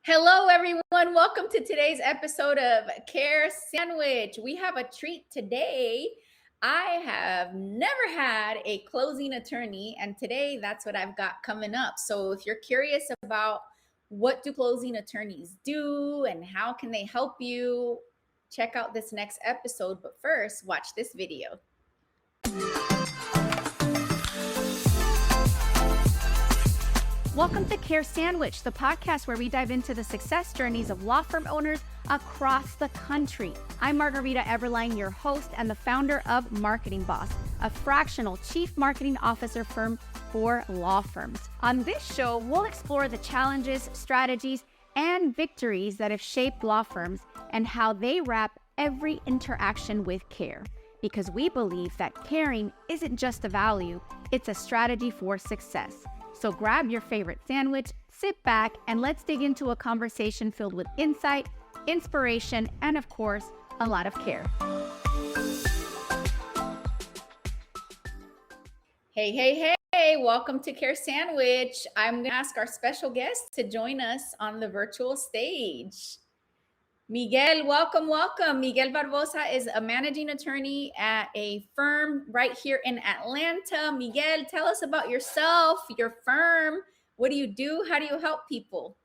Hello, everyone. Welcome to today's episode of Care Sandwich. We have a treat today. I have never had a closing attorney, and today that's what I've got coming up. So, if you're curious about what do closing attorneys do and how can they help you, check out this next episode. But first, watch this video. Welcome to Care Sandwich, the podcast where we dive into the success journeys of law firm owners across the country. I'm Margarita Eberline, your host and the founder of Marketing Boss, a fractional chief marketing officer firm for law firms. On this show, we'll explore the challenges, strategies, and victories that have shaped law firms and how they wrap every interaction with care. Because we believe that caring isn't just a value, it's a strategy for success. So grab your favorite sandwich, sit back, and let's dig into a conversation filled with insight, inspiration, and of course, a lot of care. Hey, welcome to Care Sandwich. I'm going to ask our special guest to join us on the virtual stage. Miguel, welcome. Miguel Barbosa is a managing attorney at a firm right here in Atlanta. Miguel, tell us about yourself, your firm. What do you do? How do you help people?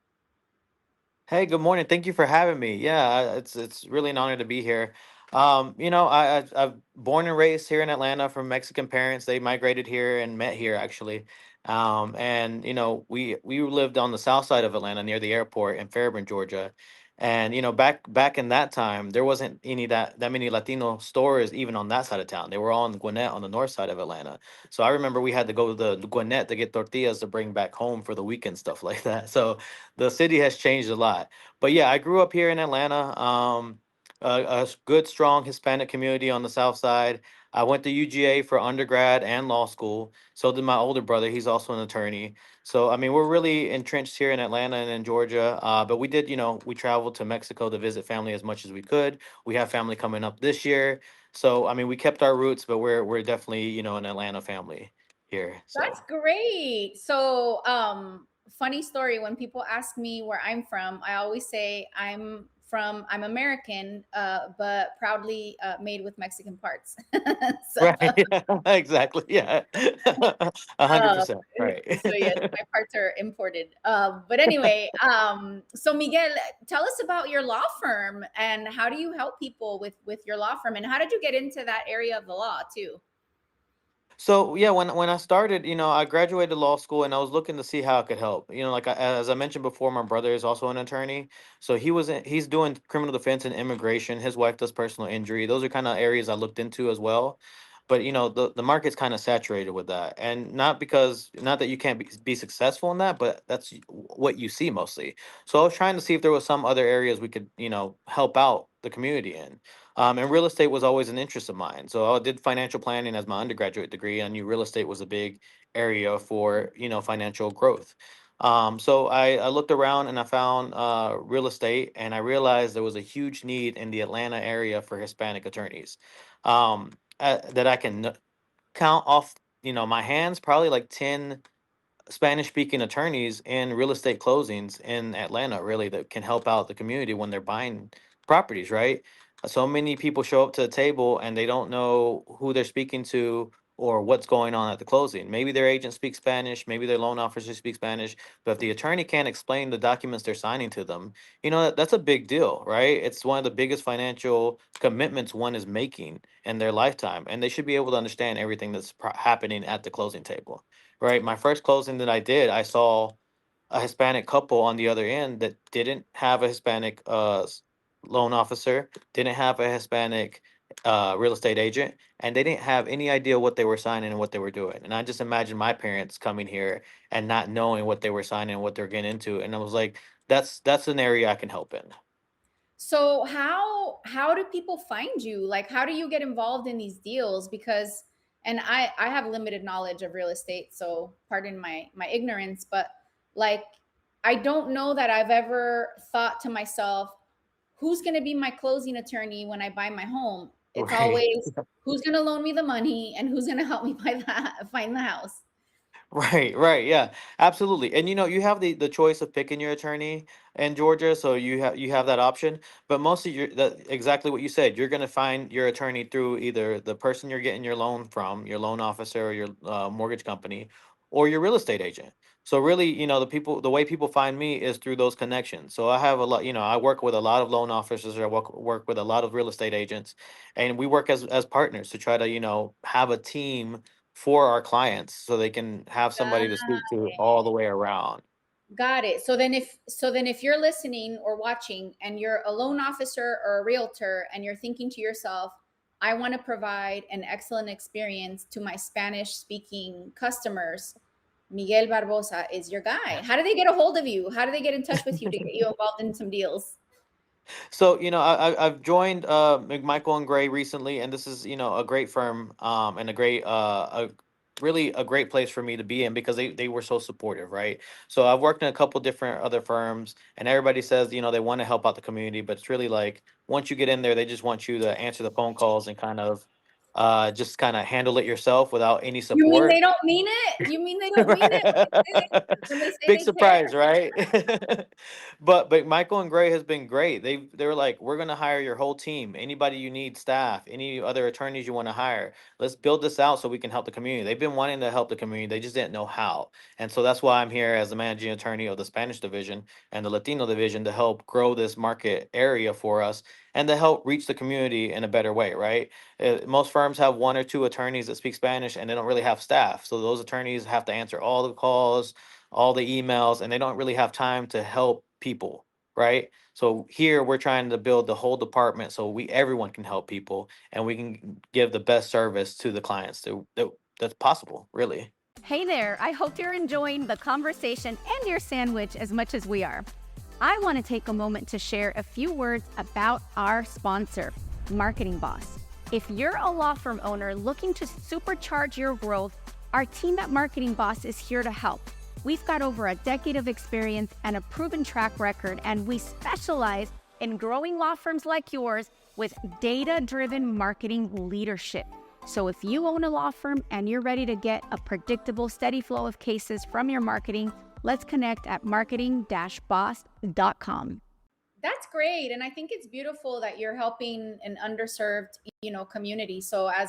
Hey, good morning. Thank you for having me. Yeah, it's really an honor to be here. I've born and raised here in Atlanta from Mexican parents. They migrated here and met here actually. And we lived on the south side of Atlanta near the airport in Fairburn, Georgia. And back in that time, there wasn't any that many Latino stores even on that side of town. They were all in Gwinnett on the north side of Atlanta. So I remember we had to go to the Gwinnett to get tortillas to bring back home for the weekend, stuff like that. So the city has changed a lot. But yeah, I grew up here in Atlanta. A good, strong Hispanic community on the south side. I went to UGA for undergrad and law school. So did my older brother. He's also an attorney. So, I mean, we're really entrenched here in Atlanta and in Georgia. But we did, we traveled to Mexico to visit family as much as we could. We have family coming up this year. So, I mean, we kept our roots, but we're definitely, an Atlanta family here. That's So, great. So, funny story. When people ask me where I'm from, I always say I'm American, but proudly made with Mexican parts. So, right. Yeah, exactly. Yeah. uh, 100%. Right. so yes, my parts are imported. But anyway, so Miguel, tell us about your law firm and how do you help people with your law firm, and how did you get into that area of the law too? So yeah, when I started, I graduated law school and I was looking to see how I could help. As I mentioned before, my brother is also an attorney, so he's doing criminal defense and immigration. His wife does personal injury. Those are kind of areas I looked into as well. But the market's kind of saturated with that, and not that you can't be successful in that, but that's what you see mostly. So I was trying to see if there was some other areas we could help out the community in. And real estate was always an interest of mine. So I did financial planning as my undergraduate degree. I knew real estate was a big area for, financial growth. So I looked around and I found real estate, and I realized there was a huge need in the Atlanta area for Hispanic attorneys, that I can count off, my hands, probably like 10 Spanish speaking attorneys in real estate closings in Atlanta, really, that can help out the community when they're buying properties, right? So many people show up to the table and they don't know who they're speaking to or what's going on at the closing. Maybe their agent speaks Spanish, maybe their loan officer speaks Spanish, but if the attorney can't explain the documents they're signing to them, that's a big deal, right? It's one of the biggest financial commitments one is making in their lifetime, and they should be able to understand everything that's happening at the closing table. Right. My first closing that I did, I saw a Hispanic couple on the other end that didn't have a Hispanic loan officer, didn't have a Hispanic real estate agent, and they didn't have any idea what they were signing and what they were doing. And I just imagine my parents coming here and not knowing what they were signing and what they're getting into. And I was like, that's an area I can help in. So how do people find you? Like, how do you get involved in these deals? Because, and I have limited knowledge of real estate, so pardon my ignorance, but like, I don't know that I've ever thought to myself, who's going to be my closing attorney when I buy my home? It's Right. always who's going to loan me the money and who's going to help me buy that, find the house. Right, right, yeah, absolutely. And you have the choice of picking your attorney in Georgia, so you have that option. But most of that exactly what you said, you're going to find your attorney through either the person you're getting your loan from, your loan officer or your mortgage company, or your real estate agent. So really, the way people find me is through those connections. So I have a lot, I work with a lot of loan officers, I work with a lot of real estate agents, and we work as partners to try to, have a team for our clients so they can have somebody to speak to all the way around. Got it. So then if you're listening or watching and you're a loan officer or a realtor and you're thinking to yourself, I want to provide an excellent experience to my Spanish speaking customers, Miguel Barbosa is your guy. How do they get a hold of you? How do they get in touch with you to get you involved in some deals? So, I've joined McMichael Gray recently, and this is, a great firm, and really a great place for me to be in because they were so supportive, right? So I've worked in a couple different other firms, and everybody says, they want to help out the community, but it's really like once you get in there, they just want you to answer the phone calls and just kind of handle it yourself without any You mean they support. don't mean it? You mean they don't mean it Right. when they say Big they care? surprise, right? But Michael and Gray has been great. They were like, we're gonna hire your whole team. Anybody you need, staff, any other attorneys you want to hire. Let's build this out so we can help the community. They've been wanting to help the community. They just didn't know how. And so that's why I'm here as the managing attorney of the Spanish division and the Latino division to help grow this market area for us and to help reach the community in a better way, right? Most firms have one or two attorneys that speak Spanish and they don't really have staff. So those attorneys have to answer all the calls, all the emails, and they don't really have time to help people, right? So here we're trying to build the whole department so everyone can help people and we can give the best service to the clients that's possible, really. Hey there, I hope you're enjoying the conversation and your sandwich as much as we are. I want to take a moment to share a few words about our sponsor, Marketing Boss. If you're a law firm owner looking to supercharge your growth, our team at Marketing Boss is here to help. We've got over a decade of experience and a proven track record, and we specialize in growing law firms like yours with data-driven marketing leadership. So if you own a law firm and you're ready to get a predictable, steady flow of cases from your marketing, let's connect at marketing-boss.com. That's great. And I think it's beautiful that you're helping an underserved, community. So I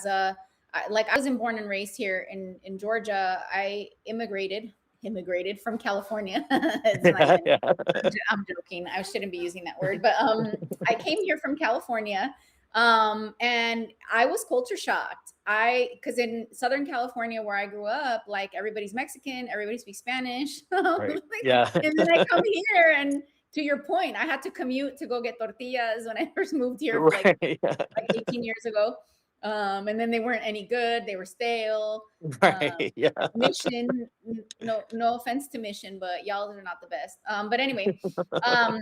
was born and raised here in Georgia. I immigrated from California. It's not Yeah, even, yeah. I'm joking. I shouldn't be using that word, but I came here from California. And I was culture shocked. Because in Southern California, where I grew up, like everybody's Mexican, everybody speaks Spanish. Right. Yeah. And then I come here, and to your point, I had to commute to go get tortillas when I first moved here, Right. Yeah. like 18 years ago. And then they weren't any good; they were stale. Right. Yeah. Mission, no offense to Mission, but y'all are not the best. But anyway, um,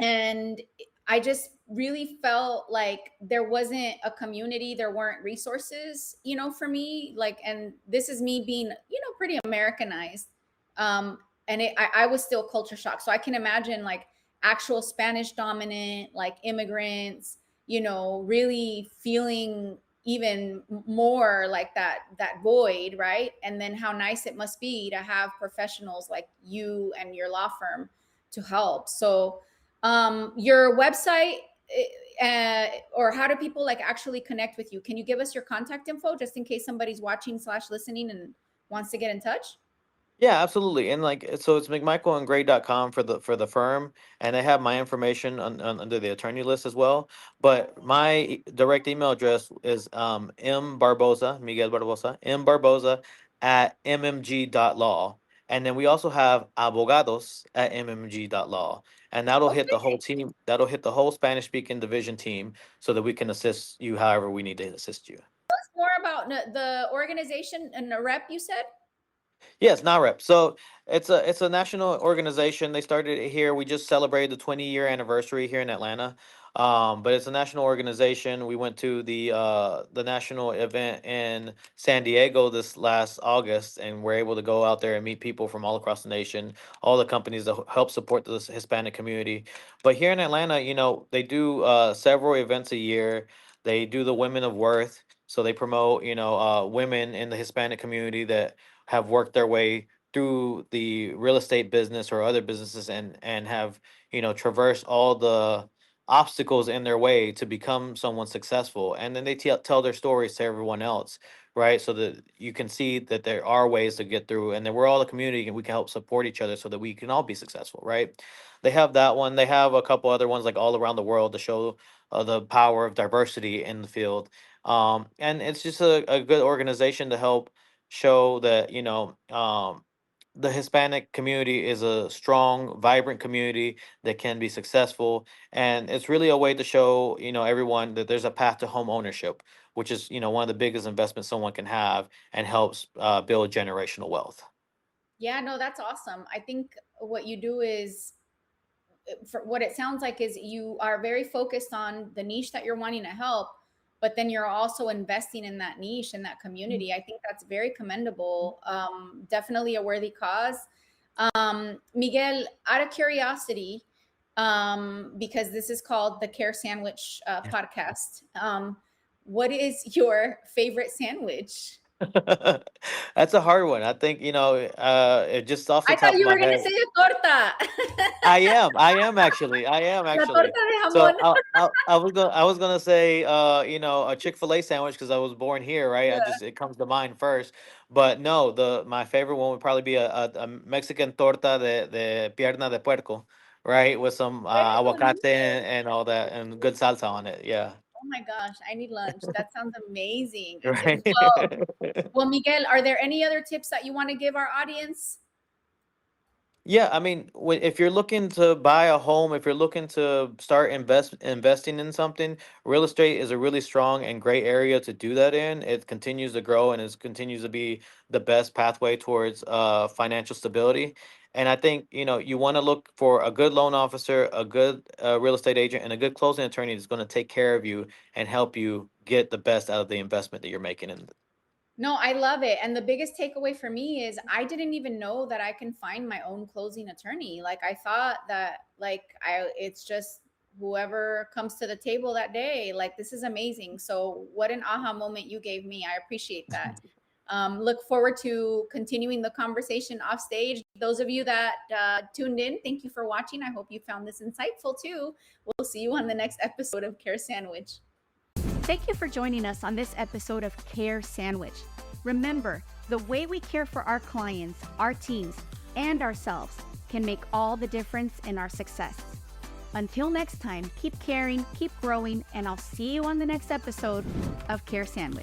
and I just really felt like there wasn't a community, there weren't resources, for me. And this is me being, pretty Americanized. And I was still culture shocked. So I can imagine like actual Spanish dominant, like immigrants, really feeling even more like that void, right? And then how nice it must be to have professionals like you and your law firm to help. So your website, or how do people like actually connect with you? Can you give us your contact info just in case somebody's watching/listening and wants to get in touch? Yeah, absolutely. And so it's McMichaelandGray.com for the firm, and they have my information under the attorney list as well. But my direct email address is M Barbosa, Miguel Barbosa, M Barbosa at mmg.law. And then we also have abogados at mmg.law. And that'll hit the whole Okay. team, that'll hit the whole Spanish speaking division team so that we can assist you however we need to assist you. More about the organization and the rep you said. Yes, NAREP. So it's a national organization. They started it here. We just celebrated the 20-year anniversary here in Atlanta. But it's a national organization. We went to the national event in San Diego this last August, and we're able to go out there and meet people from all across the nation, all the companies that help support the Hispanic community. But here in Atlanta, they do several events a year. They do the Women of Worth. So they promote, women in the Hispanic community that have worked their way through the real estate business or other businesses and have, traversed all the obstacles in their way to become someone successful, and then they tell their stories to everyone else, right? So that you can see that there are ways to get through, and that we're all a community and we can help support each other so that we can all be successful, right? They have that one. They have a couple other ones like all around the world to show the power of diversity in the field. And it's just a good organization to help show that, the Hispanic community is a strong, vibrant community that can be successful. And it's really a way to show, everyone that there's a path to home ownership, which is, one of the biggest investments someone can have and helps build generational wealth. Yeah, no, that's awesome. I think what you do is, for what it sounds like, is you are very focused on the niche that you're wanting to help, but then you're also investing in that niche and that community. I think that's very commendable. Definitely a worthy cause. Miguel, out of curiosity, because this is called the Care Sandwich podcast, what is your favorite sandwich? That's a hard one. I think, just off the I top thought of you my were going to head. say a torta. I am La actually. torta de So jamón. I was gonna say, a Chick-fil-A sandwich because I was born here, right? It comes to mind first. But no, my favorite one would probably be a Mexican torta de pierna de puerco, right? With some Qué aguacate bonito. and all that and good salsa on it. Yeah. Oh my gosh, I need lunch. That sounds amazing. Right. Well, Miguel, are there any other tips that you want to give our audience? Yeah, I mean, if you're looking to buy a home, if you're looking to start investing in something, real estate is a really strong and great area to do that in. It continues to grow and it continues to be the best pathway towards financial stability. And I think, you want to look for a good loan officer, a good real estate agent, and a good closing attorney that's going to take care of you and help you get the best out of the investment that you're making in. No, I love it. And the biggest takeaway for me is I didn't even know that I can find my own closing attorney. Like I thought that it's just whoever comes to the table that day. Like this is amazing. So what an aha moment you gave me. I appreciate that. Look forward to continuing the conversation off stage. Those of you that tuned in, thank you for watching. I hope you found this insightful too. We'll see you on the next episode of Care Sandwich. Thank you for joining us on this episode of Care Sandwich. Remember, the way we care for our clients, our teams, and ourselves can make all the difference in our success. Until next time, keep caring, keep growing, and I'll see you on the next episode of Care Sandwich.